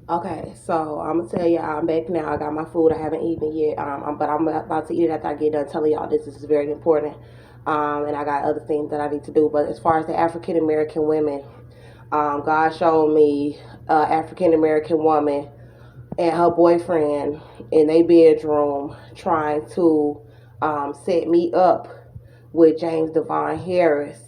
Okay, so I'm gonna tell y'all I'm back now. I got my food. I haven't eaten it yet. But I'm about to eat it after I get done telling y'all this. This is very important. And I got other things that I need to do. But as far as the African American women, God showed me African American woman and her boyfriend in their bedroom trying to set me up with James Devon Harris,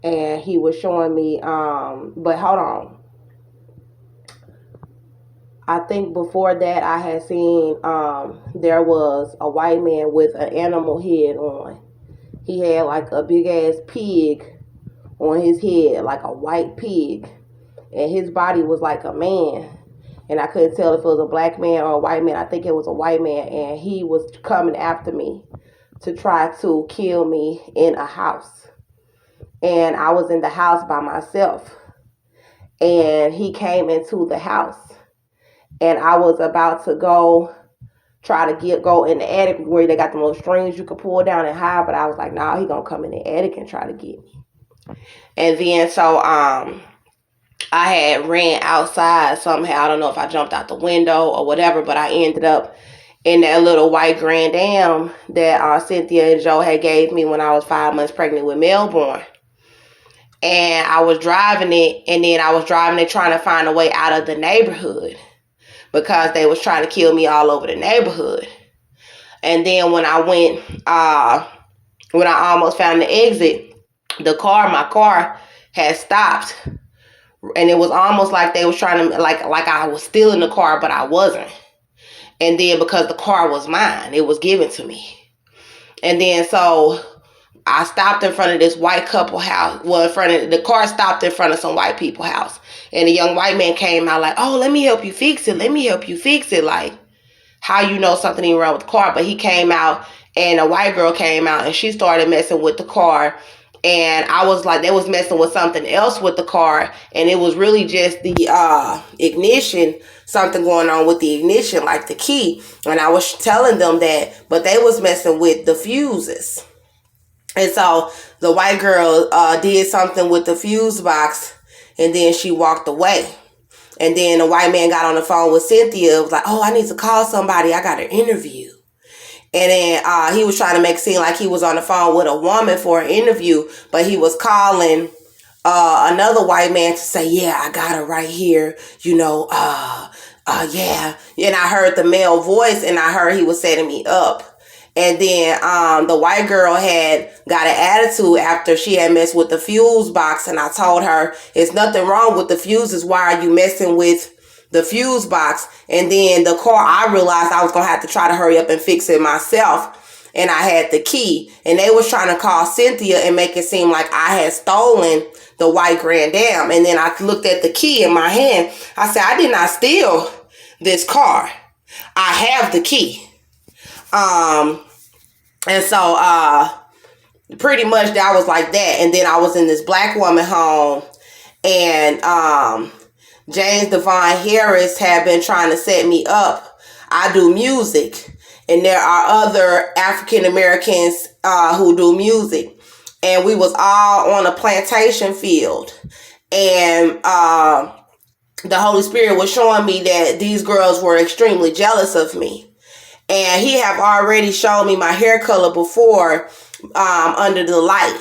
and he was showing me. But hold on, I think before that I had seen there was a white man with an animal head on. He had like a big ass pig on his head, like a white pig, and his body was like a man. And I couldn't tell if it was a black man or a white man. I think it was a white man, and he was coming after me to try to kill me in a house. And I was in the house by myself, and he came into the house, and I was about to try to go in the attic where they got the little strings you could pull down and hide, but I was like, nah, he gonna come in the attic and try to get me. And then so I had ran outside somehow. I don't know if I jumped out the window or whatever, but I ended up in that little white Grand Am that Cynthia and Joe had gave me when I was 5 months pregnant with Melbourne. And I was driving it, and then I was driving it trying to find a way out of the neighborhood because they was trying to kill me all over the neighborhood. And then when I when I almost found the exit, my car had stopped, and it was almost like they was trying to like I was still in the car, but I wasn't. And then because the car was mine, it was given to me. And then so I stopped in front of this white couple house. Well, the car stopped in front of some white people house, and a young white man came out like, "Oh, let me help you fix it. Let me help you fix it." Like, how you know something ain't wrong with the car? But he came out, and a white girl came out, and she started messing with the car. And I was like, they was messing with something else with the car, and it was really just the ignition, something going on with the ignition, like the key. And I was telling them that, but they was messing with the fuses. And so the white girl did something with the fuse box, and then she walked away. And then the white man got on the phone with Cynthia. Was like, "Oh, I need to call somebody. I got an interview." And then he was trying to make it seem like he was on the phone with a woman for an interview, but he was calling another white man to say, "Yeah, I got her right here. Yeah." And I heard the male voice, and I heard he was setting me up. And then the white girl had got an attitude after she had messed with the fuse box. And I told her, "It's nothing wrong with the fuses. Why are you messing with the fuse box?" And then the car, I realized I was going to have to try to hurry up and fix it myself. And I had the key. And they was trying to call Cynthia and make it seem like I had stolen the white Grand Am. And then I looked at the key in my hand. I said, "I did not steal this car. I have the key." And so pretty much that was like that. And then I was in this black woman home, and James Devon Harris had been trying to set me up. I do music, and there are other African Americans who do music, and we was all on a plantation field, and the Holy Spirit was showing me that these girls were extremely jealous of me. And he have already shown me my hair color before under the light.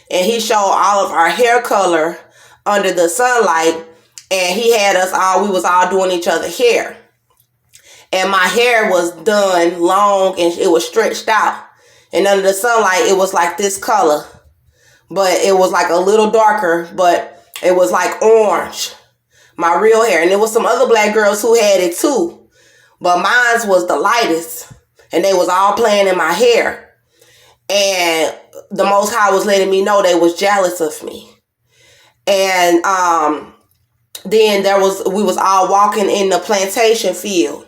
And he showed all of our hair color under the sunlight. And he had us all, we was all doing each other's hair. And my hair was done long and it was stretched out. And under the sunlight, it was like this color. But it was like a little darker, but it was like orange. My real hair. And there was some other black girls who had it too. But mine was the lightest, and they was all playing in my hair. And the Most High was letting me know they was jealous of me. And then we was all walking in the plantation field,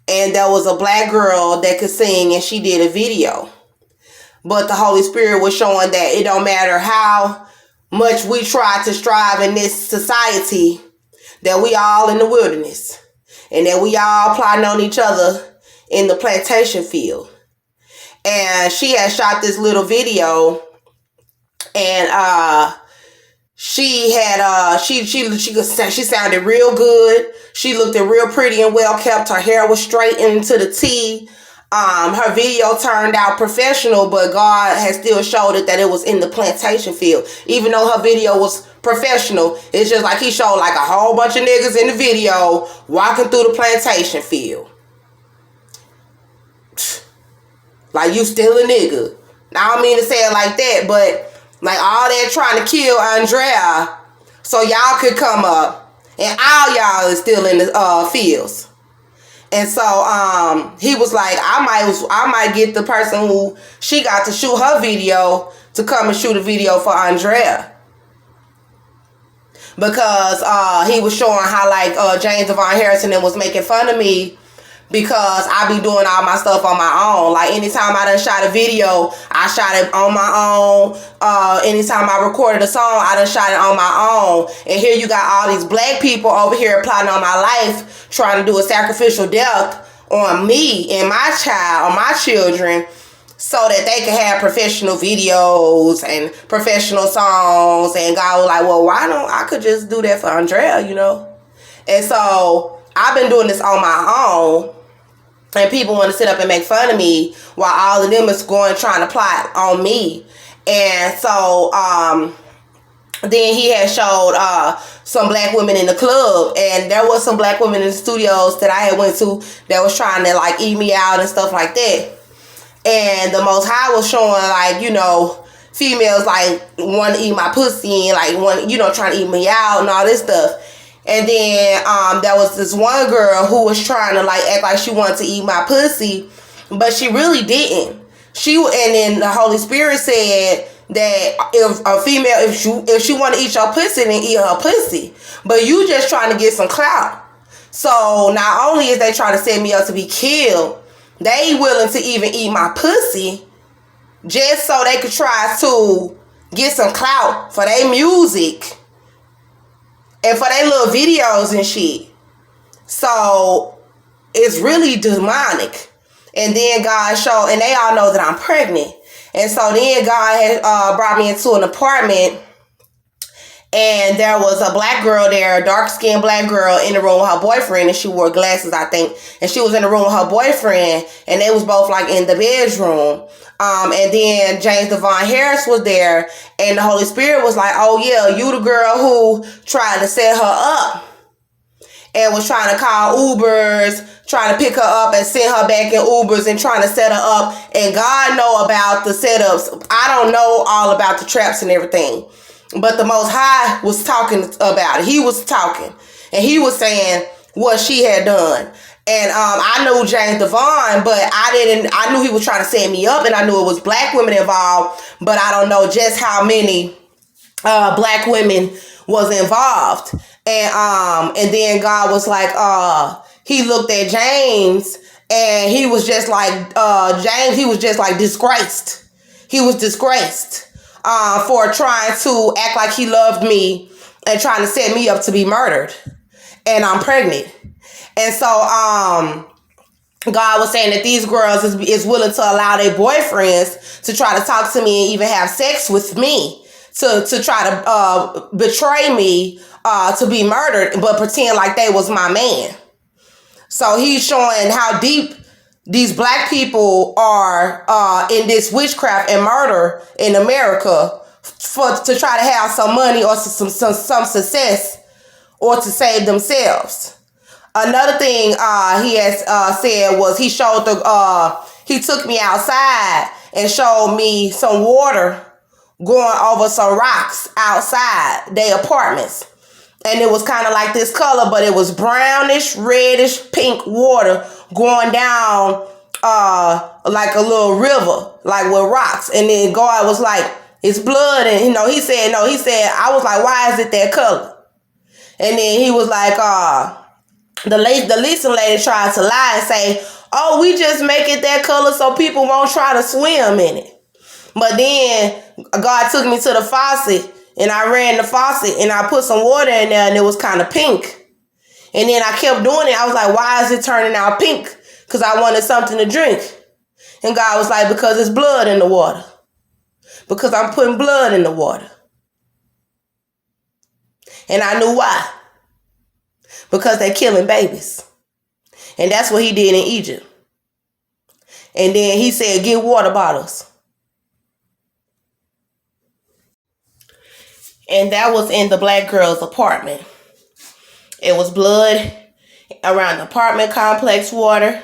and there was a black girl that could sing, and she did a video. But the Holy Spirit was showing that it don't matter how much we try to strive in this society, that we all in the wilderness. And then we all plotting on each other in the plantation field. And she had shot this little video. And she had she sounded real good. She looked real pretty and well kept. Her hair was straightened to the T. Her video turned out professional, but God has still showed it that it was in the plantation field. Even though her video was professional, it's just like he showed like a whole bunch of niggas in the video walking through the plantation field. Like, you still a nigga. I don't mean to say it like that, but like all that trying to kill Andrea so y'all could come up, and all y'all is still in the fields. And so he was like, I might get the person who she got to shoot her video to come and shoot a video for Andrea. Because he was showing how like James Devon Harrison was making fun of me because I be doing all my stuff on my own. Like, anytime I done shot a video, I shot it on my own. Anytime I recorded a song, I done shot it on my own. And here you got all these black people over here plotting on my life, trying to do a sacrificial death on me and my child, on my children, so that they can have professional videos and professional songs. And God was like, well, why don't I could just do that for Andrea, you know? And so I've been doing this on my own. And people want to sit up and make fun of me while all of them is going trying to plot on me. And so then he had showed some black women in the club, and there was some black women in the studios that I had went to that was trying to like eat me out and stuff like that. And the Most High was showing like, you know, females like want to eat my pussy and like want, you know, trying to eat me out and all this stuff. And then there was this one girl who was trying to like act like she wanted to eat my pussy, but she really didn't. And then the Holy Spirit said that if a female, if she want to eat your pussy, then eat her pussy. But you just trying to get some clout. So not only is they trying to set me up to be killed, they willing to even eat my pussy just so they could try to get some clout for their music and for their little videos and shit. So it's really demonic. And then God showed, and they all know that I'm pregnant. And so then God had brought me into an apartment, and there was a black girl there, a dark-skinned black girl in the room with her boyfriend, and she wore glasses, I think. And she was in the room with her boyfriend, and they was both like in the bedroom. And then James Devon Harris was there, and the Holy Spirit was like, oh yeah, you the girl who tried to set her up and was trying to call Ubers, trying to pick her up and send her back in Ubers and trying to set her up. And God know about the setups. I don't know all about the traps and everything. But the Most High was talking about it. He was talking. And he was saying what she had done. And I knew James Devon, but I knew he was trying to set me up, and I knew it was black women involved, but I don't know just how many black women was involved. And then God was like, he looked at James, and he was just like, he was just like disgraced. He was disgraced for trying to act like he loved me and trying to set me up to be murdered. And I'm pregnant. And so God was saying that these girls is willing to allow their boyfriends to try to talk to me and even have sex with me to try to betray me to be murdered, but pretend like they was my man. So he's showing how deep these black people are in this witchcraft and murder in America to try to have some money or some success or to save themselves. Another thing he has said was he took me outside and showed me some water going over some rocks outside their apartments. And it was kind of like this color, but it was brownish, reddish, pink water going down like a little river, like with rocks. And then God was like, it's blood. And, he said, I was like, why is it that color? And then he was like, the leasing lady tried to lie and say, oh, we just make it that color so people won't try to swim in it. But then God took me to the faucet, and I ran the faucet, and I put some water in there, and it was kind of pink. And then I kept doing it. I was like, why is it turning out pink? Because I wanted something to drink. And God was like, because it's blood in the water. Because I'm putting blood in the water. And I knew why. Because they're killing babies. And that's what he did in Egypt. And then he said, get water bottles. And that was in the black girl's apartment. It was blood around the apartment complex, water.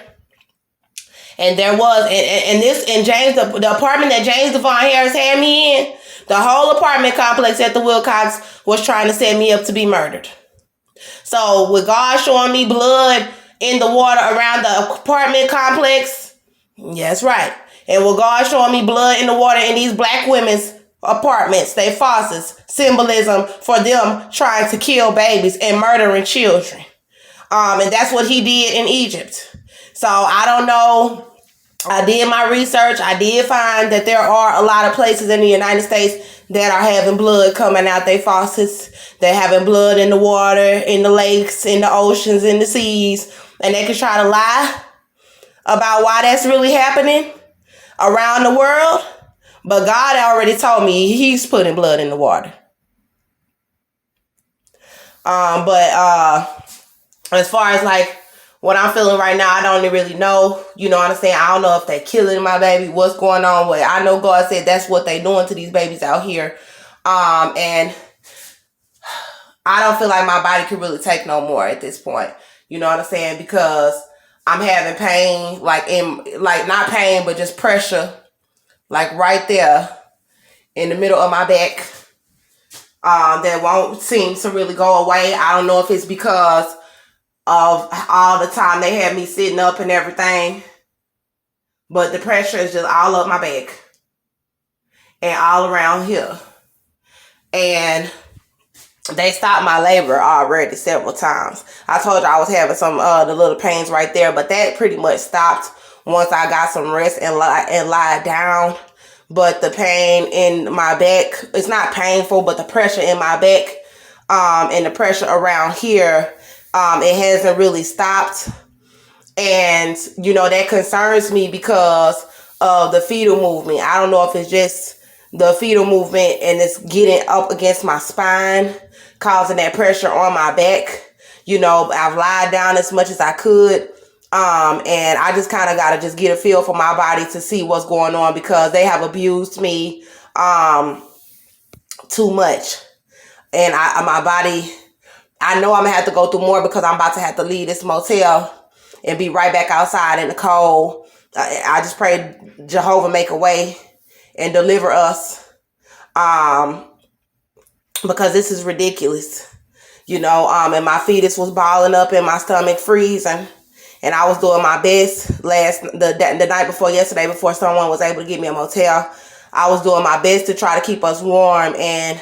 And there was, and James, the apartment that James Devon Harris had me in, the whole apartment complex at the Wilcox was trying to set me up to be murdered. So with God showing me blood in the water around the apartment complex, that's right. And with God showing me blood in the water in these black women's apartments, they faucets, symbolism for them trying to kill babies and murdering children. And that's what he did in Egypt. So I don't know. I did my research. I did find that there are a lot of places in the United States that are having blood coming out their faucets. They're having blood in the water, in the lakes, in the oceans, in the seas. And they can try to lie about why that's really happening around the world. But God already told me he's putting blood in the water. But as far as like what I'm feeling right now, I don't really know. You know what I'm saying? I don't know if they're killing my baby, what's going on. But I know God said that's what they're doing to these babies out here. And I don't feel like my body can really take no more at this point. You know what I'm saying? Because I'm having pain, not pain, but just pressure, like right there in the middle of my back. That won't seem to really go away. I don't know if it's because of all the time they had me sitting up and everything, but the pressure is just all up my back and all around here. And they stopped my labor already several times. I told you I was having some the little pains right there, but that pretty much stopped once I got some rest and lied down. But the pain in my back, it's not painful, but the pressure in my back and the pressure around here, it hasn't really stopped. And, you know, that concerns me because of the fetal movement. I don't know if it's just the fetal movement and it's getting up against my spine, causing that pressure on my back. You know, I've lied down as much as I could. And I just kind of got to just get a feel for my body to see what's going on because they have abused me too much. And my body, I know I'm going to have to go through more because I'm about to have to leave this motel and be right back outside in the cold. I just pray Jehovah make a way and deliver us because this is ridiculous. You know, and my fetus was balling up in my stomach, freezing. And I was doing my best the night before yesterday, before someone was able to get me a motel. I was doing my best to try to keep us warm, and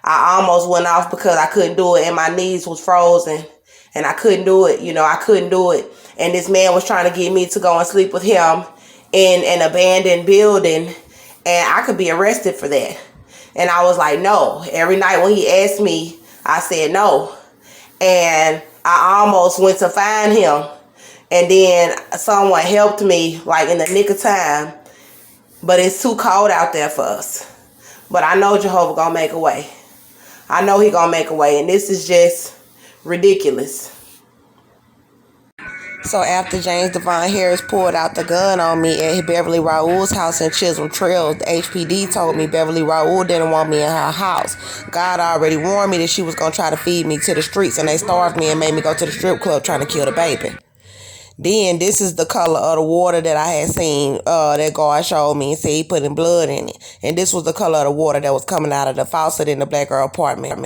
I almost went off because I couldn't do it, and my knees was frozen, and I couldn't do it. You know, I couldn't do it. And this man was trying to get me to go and sleep with him in an abandoned building, and I could be arrested for that. And I was like, no. Every night when he asked me, I said no. And I almost went to find him. And then someone helped me like in the nick of time. But it's too cold out there for us. But I know Jehovah gonna make a way. I know he gonna make a way. And this is just ridiculous. So after James Devon Harris pulled out the gun on me at Beverly Raoul's house in Chisholm Trails, the HPD told me Beverly Raoul didn't want me in her house. God already warned me that she was gonna try to feed me to the streets, and they starved me and made me go to the strip club trying to kill the baby. Then this is the color of the water that I had seen that God showed me and said he putting blood in it. And this was the color of the water that was coming out of the faucet in the black girl apartment.